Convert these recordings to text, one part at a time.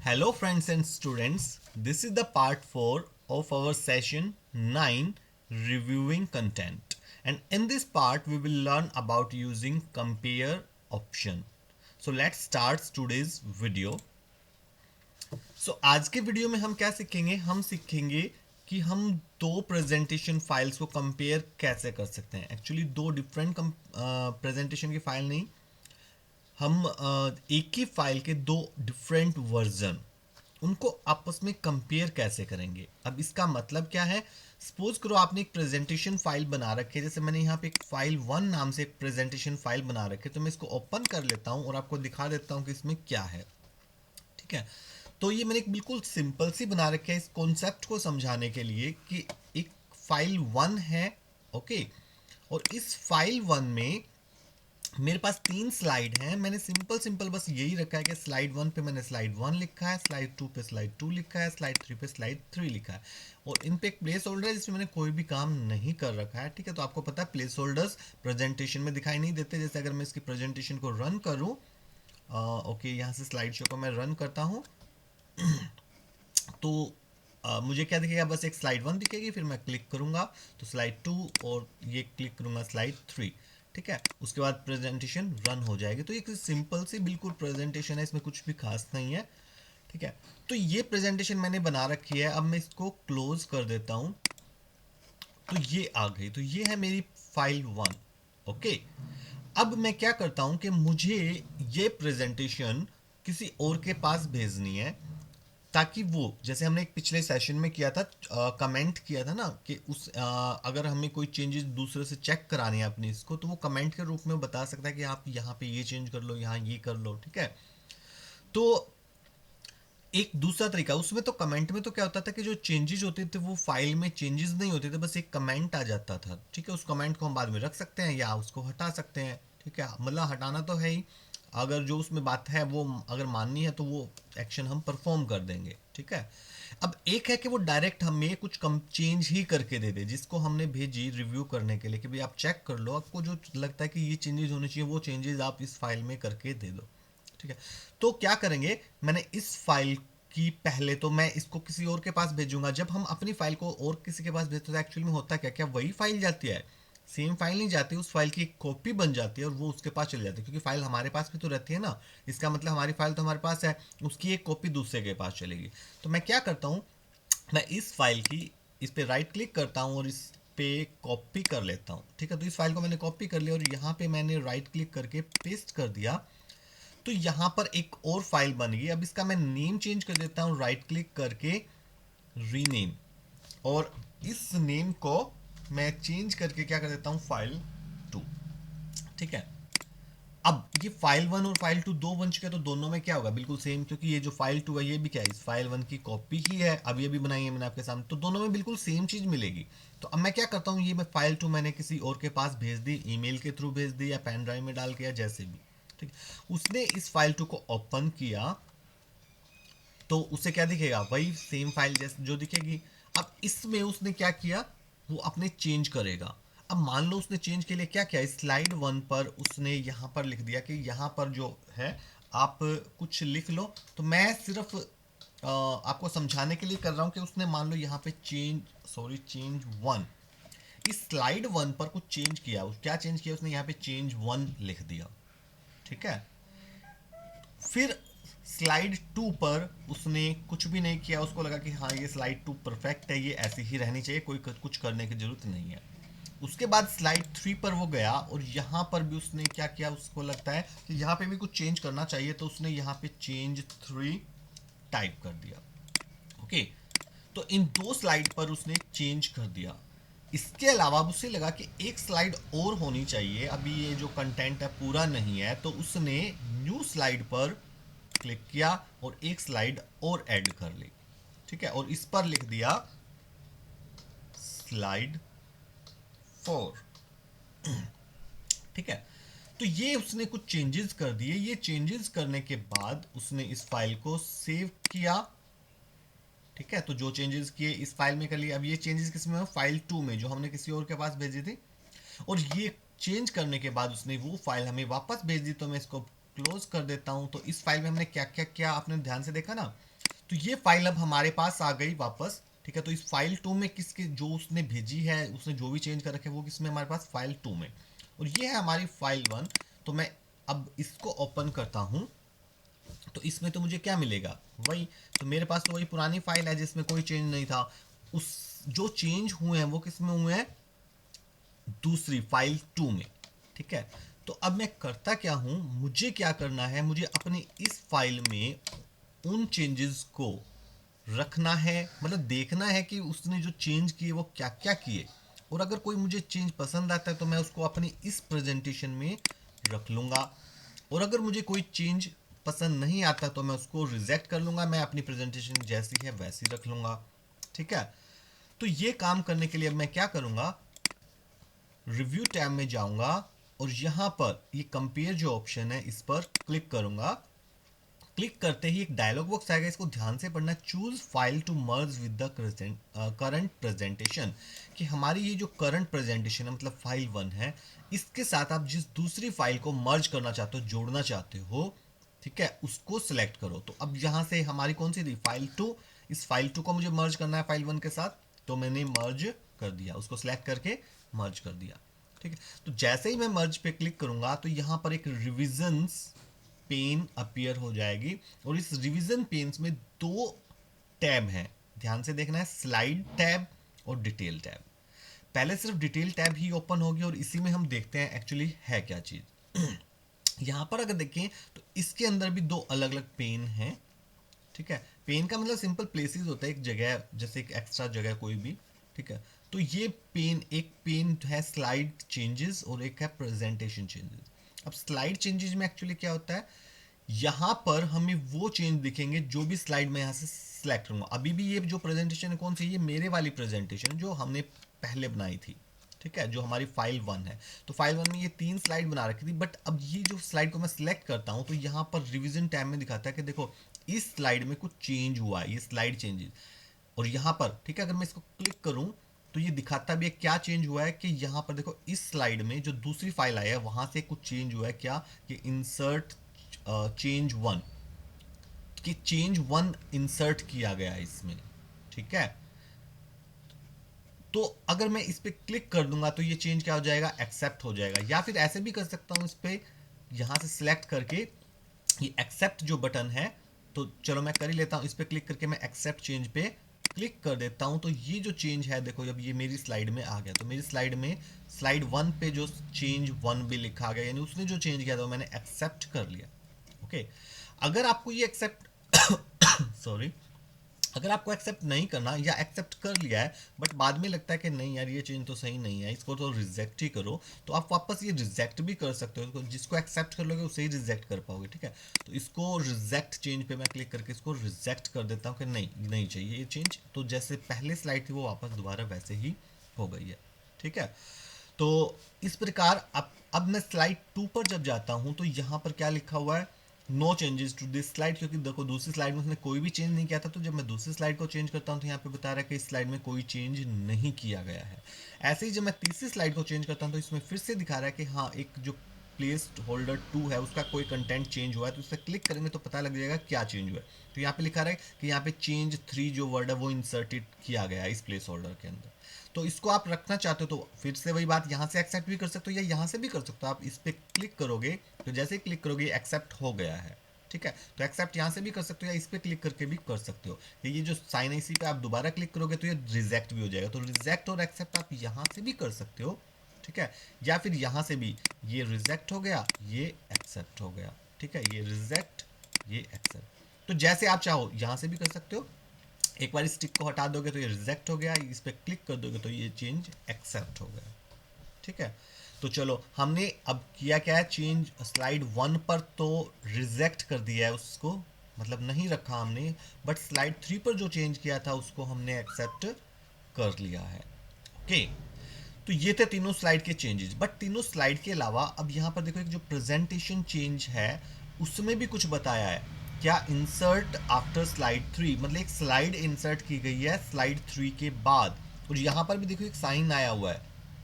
Hello, friends and students. This is the part 4 of our session 9 reviewing content. And in this part, we will learn about using compare option. So, let's start today's video. आज के video में हम क्या सीखेंगे? हम सीखेंगे कि हम दो प्रेजेंटेशन फाइल्स को कंपेयर कैसे कर सकते हैं. एक्चुअली दो डिफरेंट प्रेजेंटेशन की फाइल नहीं, हम एक ही फाइल के दो डिफरेंट वर्जन उनको आपस में कंपेयर कैसे करेंगे. अब इसका मतलब क्या है? सपोज करो आपने एक प्रेजेंटेशन फाइल बना रखी है, जैसे मैंने यहाँ पे एक फाइल 1 नाम से एक प्रेजेंटेशन फाइल बना रखी है, तो मैं इसको ओपन कर लेता हूँ और आपको दिखा देता हूँ कि इसमें क्या है. ठीक है, तो ये मैंने एक बिल्कुल सिंपल सी बना रखी है इस कॉन्सेप्ट को समझाने के लिए कि एक फाइल 1 है. ओके, और इस फाइल 1 में मेरे पास 3 स्लाइड हैं. मैंने सिंपल सिंपल बस यही रखा है कि स्लाइड 1 पे मैंने स्लाइड 1 लिखा है, स्लाइड 2 पे स्लाइड 2 लिखा है, स्लाइड 3 पे स्लाइड 3 लिखा है, और इन पे एक प्लेस होल्डर है जिसमें मैंने कोई भी काम नहीं कर रखा है. ठीक है, तो आपको पता है प्लेस होल्डर्स प्रेजेंटेशन में दिखाई नहीं देते. जैसे अगर मैं इसकी प्रेजेंटेशन को रन करूँ, ओके, यहाँ से स्लाइड शो को मैं रन करता हूँ तो मुझे क्या दिखेगा? बस एक स्लाइड 1 दिखेगी, फिर मैं क्लिक करूंगा तो स्लाइड 2, और ये क्लिक करूंगा स्लाइड 3. ठीक है, उसके बाद प्रेजेंटेशन रन हो जाएगी. तो ये सिंपल सी बिल्कुल प्रेजेंटेशन है, इसमें कुछ भी खास नहीं है. ठीक है, तो ये प्रेजेंटेशन मैंने बना रखी है. अब मैं इसको क्लोज कर देता हूं तो ये आ गई. तो ये है मेरी फाइल 1. ओके, अब मैं क्या करता हूं कि मुझे ये प्रेजेंटेशन किसी और के पास भेजनी है, ताकि वो, जैसे हमने एक पिछले सेशन में किया था, कमेंट किया था ना कि अगर हमें कोई चेंजेस दूसरे से चेक करानी है अपनी इसको, तो वो कमेंट के रूप में बता सकता है कि आप यहाँ पे ये चेंज कर लो, यहाँ ये कर लो. ठीक है, तो एक दूसरा तरीका उसमें, तो कमेंट में तो क्या होता था कि जो चेंजेस होते थे वो फाइल में चेंजेस नहीं होते थे, बस एक कमेंट आ जाता था. ठीक है, उस कमेंट को हम बाद में रख सकते हैं या उसको हटा सकते हैं. ठीक है, मतलब हटाना तो है ही, अगर जो उसमें बात है वो अगर माननी है तो वो एक्शन हम परफॉर्म कर देंगे. ठीक है, अब एक है कि वो डायरेक्ट हमें कुछ कम चेंज ही करके दे दे, जिसको हमने भेजी रिव्यू करने के लिए कि भाई आप चेक कर लो, आपको जो लगता है कि ये चेंजेस होने चाहिए वो चेंजेस आप इस फाइल में करके दे दो. ठीक है, तो क्या करेंगे, मैंने इस फाइल की पहले तो मैं इसको किसी और के पास भेजूंगा. जब हम अपनी फाइल को और किसी के पास भेजते हैं तो एक्चुअली में होता क्या क्या वही फाइल जाती है, सेम फाइल नहीं जाती, उस फाइल की एक कॉपी बन जाती है और वो उसके पास चली जाती है, क्योंकि फाइल हमारे पास भी तो रहती है ना. इसका मतलब हमारी फाइल तो हमारे पास है, उसकी एक कॉपी दूसरे के पास चलेगी. तो मैं क्या करता हूँ, मैं इस फाइल की, इस पे राइट क्लिक करता हूँ और इस पे कॉपी कर लेता हूँ. ठीक है, तो इस फाइल को मैंने कॉपी कर लिया और यहाँ पे मैंने राइट क्लिक करके पेस्ट कर दिया. तो यहां पर एक और फाइल बन गई. अब इसका मैं नेम चेंज कर देता हूं राइट क्लिक करके, रीनेम, और इस नेम को मैं चेंज करके क्या कर देता हूं, फाइल 2. ठीक है, अब ये फाइल 1 और फाइल 2 दो बन चुके हैं, तो दोनों में क्या होगा, बिल्कुल सेम, क्योंकि ये जो फाइल 2 है ये भी क्या है, इस फाइल 1 की कॉपी ही है. अब ये भी बनाई है मैंने आपके सामने, तो दोनों में बिल्कुल सेम चीज मिलेगी. तो अब मैं क्या करता हूँ, ये मैं फाइल 2 मैंने किसी और के पास भेज दी, ईमेल के थ्रू भेज दी या पेन ड्राइव में डाल के, या जैसे भी. ठीक, उसने इस फाइल 2 को ओपन किया तो उसे क्या दिखेगा, वही सेम फाइल जैसे जो दिखेगी. अब इसमें उसने क्या किया, वो अपने चेंज करेगा. अब मान लो उसने चेंज के लिए क्या किया, स्लाइड 1 पर उसने यहाँ पर लिख दिया कि यहाँ पर जो है आप कुछ लिख लो. तो मैं सिर्फ आपको समझाने के लिए कर रहा हूँ कि उसने मान लो यहाँ पे चेंज 1, इस स्लाइड 1 पर कुछ चेंज किया. क्या चेंज किया उसने, यहाँ पे चेंज 1 लिख दिया. ठीक है, फिर स्लाइड 2 पर उसने कुछ भी नहीं किया, उसको लगा कि हाँ ये स्लाइड 2 परफेक्ट है, ये ऐसी ही रहनी चाहिए, कोई कुछ करने की जरूरत नहीं है. उसके बाद स्लाइड 3 पर वो गया और यहाँ पर भी उसने क्या किया, उसको लगता है कि यहाँ पे भी कुछ चेंज करना चाहिए, तो उसने यहाँ पे चेंज 3 टाइप कर दिया. ओके, तो इन दो स्लाइड पर उसने चेंज कर दिया. इसके अलावा उसे लगा कि एक स्लाइड और होनी चाहिए, अभी ये जो कंटेंट है पूरा नहीं है, तो उसने न्यू स्लाइड पर क्लिक किया और एक स्लाइड और ऐड कर ली. ठीक है, और इस पर लिख दिया स्लाइड 4. ठीक है, तो ये उसने कुछ चेंजेस कर दिए. ये चेंजेस करने के बाद उसने इस फाइल को सेव किया. ठीक है, तो जो चेंजेस किए इस फाइल में कर लिए. अब ये चेंजेस किस में, फाइल 2 में, जो हमने किसी और के पास भेजी थी. और ये चेंज करने के बाद उसने वो फाइल हमें वापस भेज दी. तो मैं इसको क्लोज कर देता हूं. तो इस फाइल में हमने क्या क्या किया आपने ध्यान से देखा ना, तो ये फाइल अब हमारे पास आ गई वापस, ठीक है। तो इस फाइल 2 में किसके जो उसने भेजी है, उसने जो भी चेंज कर रखे वो किसमें हमारे पास फाइल 2 में, और ये है हमारी फाइल 1। तो मैं अब इसको ओपन करता हूँ, तो इसमें तो मुझे क्या मिलेगा, वही। तो मेरे पास तो वही पुरानी फाइल है जिसमें कोई चेंज नहीं था। उस जो चेंज हुए हैं वो किस में हुए हैं, दूसरी फाइल 2 में, ठीक है। तो अब मैं करता क्या हूं, मुझे क्या करना है, मुझे अपनी इस फाइल में उन चेंजेस को रखना है, मतलब देखना है कि उसने जो चेंज किए वो क्या क्या किए, और अगर कोई मुझे चेंज पसंद आता है तो मैं उसको अपनी इस प्रेजेंटेशन में रख लूँगा, और अगर मुझे कोई चेंज पसंद नहीं आता तो मैं उसको रिजेक्ट कर लूँगा, मैं अपनी प्रेजेंटेशन जैसी है वैसी रख लूँगा, ठीक है। तो ये काम करने के लिए अब मैं क्या करूँगा, रिव्यू टैब में जाऊँगा और यहाँ पर ये कंपेयर जो ऑप्शन है इस पर क्लिक करूँगा। क्लिक करते ही एक डायलॉग बॉक्स आएगा, इसको ध्यान से पढ़ना, choose file to merge with the current presentation, कि हमारी ये जो करंट प्रेजेंटेशन है मतलब फाइल 1 है, इसके साथ आप जिस दूसरी फाइल को मर्ज करना चाहते हो, जोड़ना चाहते हो, ठीक है, उसको सिलेक्ट करो। तो अब यहाँ से हमारी कौन सी थी, फाइल 2, इस फाइल 2 को मुझे मर्ज करना है फाइल 1 के साथ, तो मैंने मर्ज कर दिया, उसको सिलेक्ट करके मर्ज कर दिया, ठीक है। तो जैसे ही मैं मर्ज पे क्लिक करूंगा तो यहाँ पर एक रिविजन्स पेन अपीयर हो जाएगी, और इस रिवीजन पेन्स में दो टैब हैं, ध्यान से देखना है, स्लाइड टैब और डिटेल टैब। पहले सिर्फ डिटेल टैब ही ओपन होगी और इसी में हम देखते हैं एक्चुअली है क्या चीज़। यहाँ पर अगर देखें तो इसके अंदर भी दो अलग अलग पेन हैं, ठीक है। पेन का मतलब सिंपल प्लेसेस होता है, एक जगह, जैसे एक एक्स्ट्रा जगह कोई भी, ठीक है। तो ये पेन, एक पेन है स्लाइड चेंजेस और एक है प्रेजेंटेशन चेंजेस। अब स्लाइड चेंजेस में एक्चुअली क्या होता है, यहाँ पर हमें वो चेंज दिखेंगे जो भी स्लाइड में यहाँ से सिलेक्ट करूँगा। अभी भी ये जो प्रेजेंटेशन है कौन सी, ये मेरे वाली प्रेजेंटेशन जो हमने पहले बनाई थी, ठीक है, जो हमारी फाइल 1 है। तो फाइल 1 में ये 3 स्लाइड बना रखी थी, बट अब ये जो स्लाइड को मैं सिलेक्ट करता हूँ तो यहाँ पर रिवीजन टैब में दिखाता है कि देखो इस स्लाइड में कुछ चेंज हुआ है, ये स्लाइड चेंजेस। और यहाँ पर, ठीक है, अगर मैं इसको क्लिक करूँ तो ये दिखाता भी है क्या चेंज हुआ है, कि यहाँ पर देखो इस स्लाइड में जो दूसरी फाइल आई है वहां से कुछ चेंज हुआ है, क्या, कि इंसर्ट चेंज 1, कि चेंज 1 इंसर्ट किया गया है इसमें, ठीक है। तो अगर मैं इस पर क्लिक कर दूंगा तो ये चेंज क्या हो जाएगा, एक्सेप्ट हो जाएगा। या फिर ऐसे भी कर सकता हूं, इस पर यहां से सिलेक्ट करके ये एक्सेप्ट जो बटन है, तो चलो मैं कर ही लेता हूं, इस पर क्लिक करके मैं एक्सेप्ट चेंज पे क्लिक कर देता हूं, तो ये जो चेंज है देखो अब ये मेरी स्लाइड में आ गया। तो मेरी स्लाइड में स्लाइड 1 पे जो चेंज 1 भी लिखा गया, यानी उसने जो चेंज किया था वो मैंने एक्सेप्ट कर लिया, ओके। अगर आपको ये एक्सेप्ट सॉरी, अगर आपको एक्सेप्ट नहीं करना या एक्सेप्ट कर लिया है बट बाद में लगता है कि नहीं यार ये चेंज तो सही नहीं है, इसको तो रिजेक्ट ही करो, तो आप वापस ये रिजेक्ट भी कर सकते हो। जिसको एक्सेप्ट कर लोगे उसे ही रिजेक्ट कर पाओगे, ठीक है। तो इसको रिजेक्ट चेंज पे मैं क्लिक करके इसको रिजेक्ट कर देता हूँ कि नहीं नहीं चाहिए ये चेंज, तो जैसे पहले स्लाइड थी वो वापस दोबारा वैसे ही हो गई है, ठीक है। तो इस प्रकार अब मैं स्लाइड 2 पर जब जाता हूं तो यहां पर क्या लिखा हुआ है, no changes to this slide, क्योंकि देखो दूसरी स्लाइड में उसने कोई भी चेंज नहीं किया था। तो जब मैं दूसरी स्लाइड को चेंज करता हूं तो यहाँ पे बता रहा है कि इस स्लाइड में कोई चेंज नहीं किया गया है। ऐसे ही जब मैं तीसरी स्लाइड को चेंज करता हूं तो इसमें फिर से दिखा रहा है कि हाँ एक जो प्लेस होल्डर 2 है उसका कोई कंटेंट चेंज हुआ है, तो उस पर क्लिक करेंगे तो पता लग जाएगा क्या चेंज हुआ है। तो यहाँ पे लिखा रहा है कि यहाँ पे चेंज 3 जो वर्ड है वो इंसर्टेड किया गया है इस प्लेस होल्डर के अंदर। तो इसको आप रखना चाहते हो तो फिर से वही बात, यहाँ से एक्सेप्ट भी कर सकते हो या यहाँ से भी कर सकते हो। आप इस पर क्लिक करोगे तो जैसे ही क्लिक करोगे एक्सेप्ट हो गया है, ठीक है। तो एक्सेप्ट यहाँ से भी कर सकते हो या इस पर क्लिक करके भी कर सकते हो। ये जो साइन इसी पे आप दोबारा क्लिक करोगे तो ये रिजेक्ट भी हो जाएगा। तो रिजेक्ट और एक्सेप्ट आप यहाँ से भी कर सकते हो, ठीक है, या फिर यहाँ से भी, ये रिजेक्ट हो गया ये एक्सेप्ट हो गया, ठीक है, ये रिजेक्ट ये एक्सेप्ट। तो जैसे आप चाहो यहाँ से भी कर सकते हो। एक बार स्टिक को हटा दोगे तो ये रिजेक्ट हो गया, इस पर क्लिक कर दोगे तो ये चेंज एक्सेप्ट हो गया, ठीक है। तो चलो हमने अब किया क्या है, चेंज स्लाइड 1 पर तो रिजेक्ट कर दिया है उसको, मतलब नहीं रखा हमने, बट स्लाइड 3 पर जो चेंज किया था उसको हमने एक्सेप्ट कर लिया है, ओके। तो ये थे तीनों स्लाइड के चेंजेस, बट तीनों स्लाइड के अलावा अब यहाँ पर देखो एक जो प्रेजेंटेशन चेंज है उसमें भी कुछ बताया है। क्या, इंसर्ट आफ्टर स्लाइड 3, मतलब एक स्लाइड इंसर्ट की गई है स्लाइड 3 के बाद, और यहाँ पर भी देखो एक साइन आया हुआ है,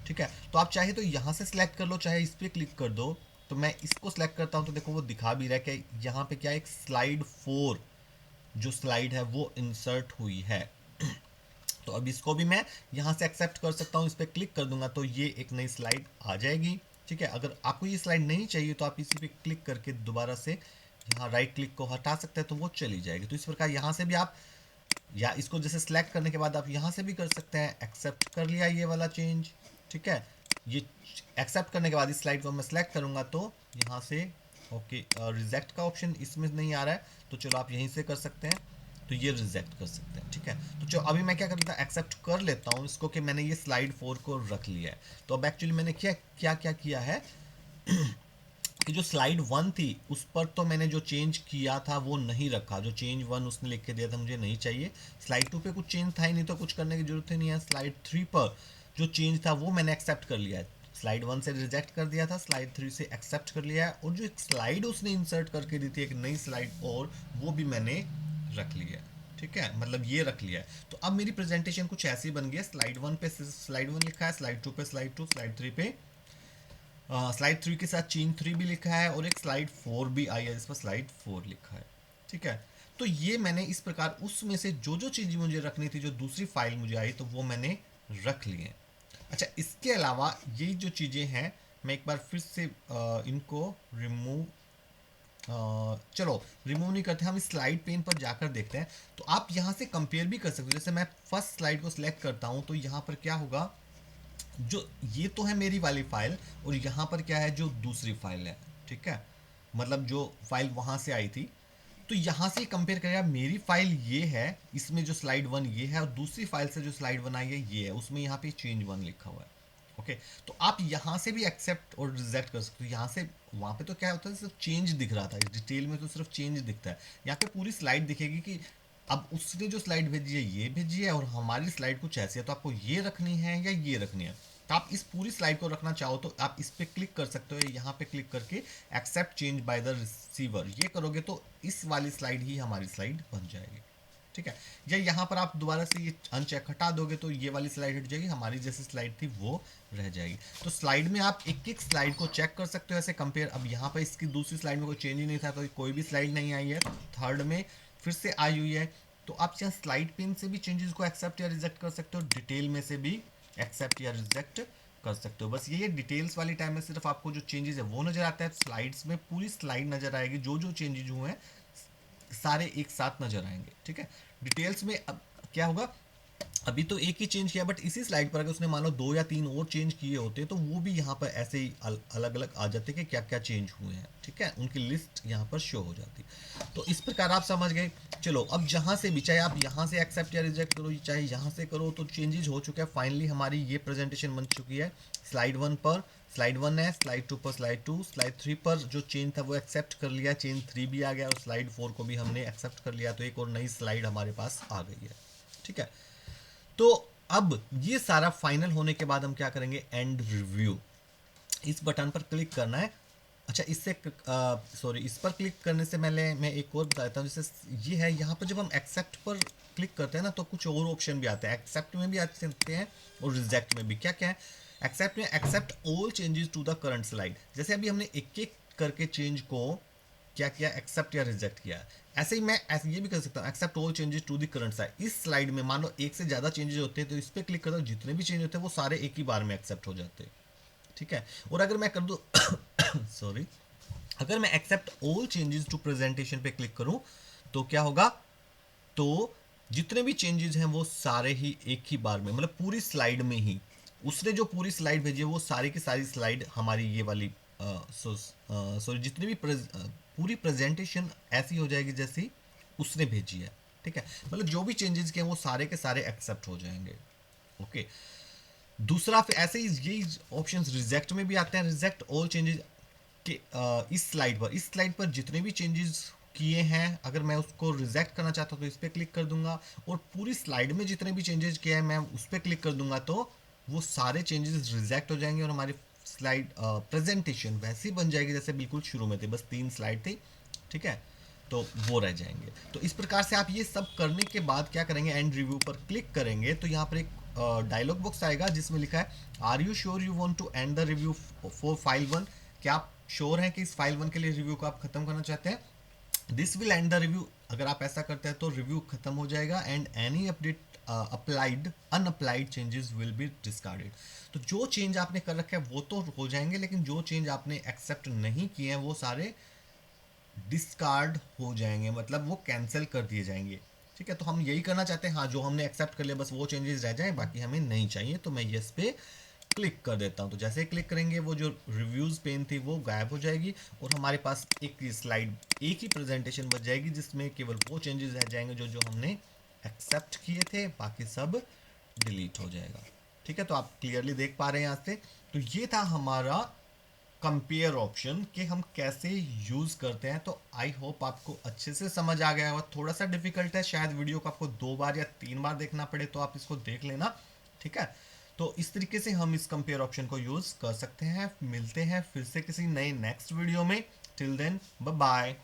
ठीक है। तो आप चाहे तो यहाँ से सिलेक्ट कर लो चाहे इस पर क्लिक कर दो। तो मैं इसको सिलेक्ट करता हूँ तो देखो वो दिखा भी रहा है कि यहाँ पे क्या एक स्लाइड 4 जो स्लाइड है वो इंसर्ट हुई है। तो अब इसको भी मैं यहाँ से एक्सेप्ट कर सकता हूँ, इस पर क्लिक कर दूंगा तो ये एक नई स्लाइड आ जाएगी। ठीक है, अगर आपको ये स्लाइड नहीं चाहिए तो आप इसी पे क्लिक करके दोबारा से यहाँ राइट क्लिक को हटा सकते हैं तो वो चली जाएगी। तो इस प्रकार यहाँ से भी आप, या इसको जैसे सिलेक्ट करने के बाद आप यहाँ से भी कर सकते हैं। एक्सेप्ट कर लिया ये वाला चेंज। ठीक है, ये एक्सेप्ट करने के बाद इस स्लाइड को मैं सिलेक्ट करूँगा तो यहाँ से ओके, रिजेक्ट का ऑप्शन इसमें नहीं आ रहा है तो चलो आप यहीं से कर सकते हैं, तो ये रिजेक्ट कर सकते हैं। ठीक है, तो चलो अभी मैं क्या करता हूँ, एक्सेप्ट कर लेता हूँ इसको कि मैंने ये स्लाइड 4 को रख लिया है। तो अब एक्चुअली मैंने क्या क्या क्या किया है कि जो स्लाइड 1 थी उस पर तो मैंने जो चेंज किया था वो नहीं रखा, जो चेंज 1 उसने लिख के दिया था मुझे नहीं चाहिए। स्लाइड 2 पे कुछ चेंज था ही नहीं तो कुछ करने की जरूरत ही नहीं है। स्लाइड 3 पर जो चेंज था वो मैंने एक्सेप्ट कर लिया है। स्लाइड 1 से रिजेक्ट कर दिया था, स्लाइड 3 से एक्सेप्ट कर लिया है, और जो एक स्लाइड उसने इंसर्ट करके दी थी एक नई स्लाइड, और वो भी मैंने रख लिया है। ठीक है, मतलब ये रख लिया है। तो अब मेरी प्रेजेंटेशन कुछ ऐसी बन गई है, स्लाइड 1 पे स्लाइड 1 लिखा है, स्लाइड 2 पे स्लाइड 2, स्लाइड 3 पे स्लाइड 3 के साथ चेंज 3 भी लिखा है, और एक स्लाइड 4 भी आई है जिस पर स्लाइड 4 लिखा है। ठीक है, तो ये मैंने इस प्रकार उसमें से जो जो चीज़ मुझे रखनी थी, जो दूसरी फाइल मुझे आई तो वो मैंने रख ली है। अच्छा, इसके अलावा ये जो चीज़ें हैं मैं एक बार फिर से इनको रिमूव, चलो रिमूव नहीं करते, हम इस स्लाइड पेन पर जाकर देखते हैं। तो आप यहाँ से कंपेयर भी कर सकते हो। जैसे मैं फर्स्ट स्लाइड को सिलेक्ट करता हूँ तो यहाँ पर क्या होगा, जो ये तो है मेरी वाली फाइल, और यहाँ पर क्या है जो दूसरी फाइल है। ठीक है, मतलब जो फाइल वहाँ से आई थी, तो यहाँ से कंपेयर करेगा, मेरी फाइल ये है, इसमें जो स्लाइड 1 ये है, और दूसरी फाइल से जो स्लाइड 1 आई है ये है, उसमें यहाँ पे चेंज 1 लिखा हुआ है। ओके, तो आप यहाँ से भी एक्सेप्ट और रिजेक्ट कर सकते हो। यहाँ से वहाँ पे तो क्या होता है, सिर्फ चेंज दिख रहा था, डिटेल में तो सिर्फ चेंज दिखता है। यहाँ पे पूरी स्लाइड दिखेगी कि अब उसने जो स्लाइड भेजी है ये भेजी है, और हमारी स्लाइड कुछ ऐसी है, तो आपको ये रखनी है या ये रखनी है। तो आप इस पूरी स्लाइड को रखना चाहो तो आप इस पे क्लिक कर सकते हो, यहाँ पे क्लिक करके accept change by the receiver, ये करोगे तो इस वाली स्लाइड ही हमारी स्लाइड बन जाएगी। ठीक है, या यहाँ पर आप दोबारा से ये अनचेक हटा दोगे तो ये वाली स्लाइड हट जाएगी, हमारी जैसी स्लाइड थी वो रह जाएगी। तो स्लाइड में आप एक एक स्लाइड को चेक कर सकते हो ऐसे कंपेयर। अब यहाँ पर इसकी दूसरी स्लाइड में कोई चेंज ही नहीं था तो कोई भी स्लाइड नहीं आई है, थर्ड में फिर से आई हुई है, तो आप यहाँ स्लाइड पेन से भी चेंजेस को एक्सेप्ट या रिजेक्ट कर सकते हो, डिटेल में से भी एक्सेप्ट या रिजेक्ट कर सकते हो। बस ये डिटेल्स वाली टाइम में सिर्फ आपको जो चेंजेस है वो नजर आता है, स्लाइड्स में पूरी स्लाइड नजर आएगी, जो जो चेंजेस हुए हैं सारे एक साथ नजर आएंगे। ठीक है, डिटेल्स में अब क्या होगा, अभी तो एक ही चेंज किया, बट इसी स्लाइड पर अगर उसने मान लो 2 या 3 और चेंज किए होते तो वो भी यहाँ पर ऐसे ही अलग अलग आ जाते कि क्या क्या चेंज हुए हैं। ठीक है, उनकी लिस्ट यहाँ पर शो हो जाती। तो इस प्रकार आप समझ गए। चलो अब जहाँ से भी, चाहे आप यहाँ से एक्सेप्ट या रिजेक्ट करो, चाहे यहाँ से करो, तो चेंजेस हो चुके हैं। फाइनली हमारी ये प्रेजेंटेशन बन चुकी है। स्लाइड 1 पर स्लाइड 1 है, स्लाइड 2 पर स्लाइड 2, स्लाइड 3 पर जो चेंज था वो एक्सेप्ट कर लिया, चेंज 3 भी आ गया, और स्लाइड 4 को भी हमने एक्सेप्ट कर लिया, तो एक और नई स्लाइड हमारे पास आ गई है। ठीक है, तो अब ये सारा फाइनल होने के बाद हम क्या करेंगे, एंड रिव्यू, इस बटन पर क्लिक करना है। अच्छा, इससे सॉरी, इस पर क्लिक करने से मैं एक और बता देता हूँ। जैसे ये है, यहाँ पर जब हम एक्सेप्ट पर क्लिक करते हैं ना तो कुछ और ऑप्शन भी आते हैं, एक्सेप्ट में भी आ सकते हैं और रिजेक्ट में भी। क्या क्या है एक्सेप्ट में, accept all changes to the current slide. जैसे अभी हमने एक एक करके चेंज को क्या किया, एक्सेप्ट या रिजेक्ट किया, ऐसे ही मैं ऐसे ये भी कर सकता हूँ, accept all changes to the current slide. इस स्लाइड में मान लो एक से ज़्यादा चेंजेस होते हैं तो इस पर क्लिक करता हूँ, जितने भी चेंज होते हैं वो सारे एक ही बार में एक्सेप्ट हो जाते हैं। ठीक है, और अगर मैं कर दूँ सॉरी, अगर मैं accept all changes to presentation पे क्लिक करूं तो क्या होगा, तो जितने भी चेंजेस हैं वो सारे ही एक ही बार में, मतलब पूरी स्लाइड में ही, उसने जो पूरी स्लाइड भेजी है वो सारी की सारी स्लाइड हमारी ये वाली सॉरी जितनी भी पूरी प्रेजेंटेशन ऐसी हो जाएगी जैसी उसने भेजी है। ठीक है, मतलब जो भी चेंजेस किए वो सारे के सारे एक्सेप्ट हो जाएंगे। ओके, दूसरा फिर ऐसे ही ये ऑप्शंस रिजेक्ट में भी आते हैं, रिजेक्ट ऑल चेंजेस कि इस स्लाइड पर जितने भी चेंजेस किए हैं अगर मैं उसको रिजेक्ट करना चाहता हूँ तो इस पर क्लिक कर दूंगा, और पूरी स्लाइड में जितने भी चेंजेस किए हैं मैं उस पर क्लिक कर दूंगा तो वो सारे चेंजेस रिजेक्ट हो जाएंगे, और हमारी स्लाइड प्रेजेंटेशन वैसी बन जाएगी जैसे बिल्कुल शुरू में थी, बस 3 स्लाइड थी। ठीक है, तो वो रह जाएंगे। तो इस प्रकार से आप ये सब करने के बाद क्या करेंगे, एंड रिव्यू पर क्लिक करेंगे तो यहाँ पर एक डायलॉग बॉक्स आएगा जिसमें लिखा है are you sure you want to end the review for file 1। क्या आप श्योर हैं कि इस फाइल 1 के लिए रिव्यू को आप खत्म करना चाहते हैं। This will and the review. अगर आप ऐसा करते हैं तो रिव्यू खत्म हो जाएगा and any update applied unapplied changes will be discarded. तो जो चेंज आपने कर रखे हैं वो तो हो जाएंगे, लेकिन जो चेंज आपने एक्सेप्ट नहीं किए हैं वो सारे डिस्कार्ड हो जाएंगे, मतलब वो कैंसिल कर दिए जाएंगे। ठीक है, तो हम यही करना चाहते हैं, हाँ जो हमने एक्सेप्ट कर लिया बस वो चेंजेस रह जाएं, बाकी हमें नहीं चाहिए। तो मैं यस पे क्लिक कर देता हूँ। तो जैसे ही क्लिक करेंगे वो जो रिव्यूज़ पेन थी वो गायब हो जाएगी और हमारे पास एक स्लाइड, एक ही प्रेजेंटेशन बच जाएगी जिसमें केवल वो चेंजेस रह जाएंगे जो जो हमने एक्सेप्ट किए थे, बाकी सब डिलीट हो जाएगा। ठीक है, तो आप क्लियरली देख पा रहे हैं यहाँ से। तो ये था हमारा कंपेयर ऑप्शन कि हम कैसे यूज़ करते हैं। तो आई होप आपको अच्छे से समझ आ गया होगा। थोड़ा सा डिफिकल्ट है, शायद वीडियो को आपको 2 बार या 3 बार देखना पड़े, तो आप इसको देख लेना। ठीक है, तो इस तरीके से हम इस कंपेयर ऑप्शन को यूज़ कर सकते हैं। मिलते हैं फिर से किसी नए नेक्स्ट वीडियो में। Till then bye bye.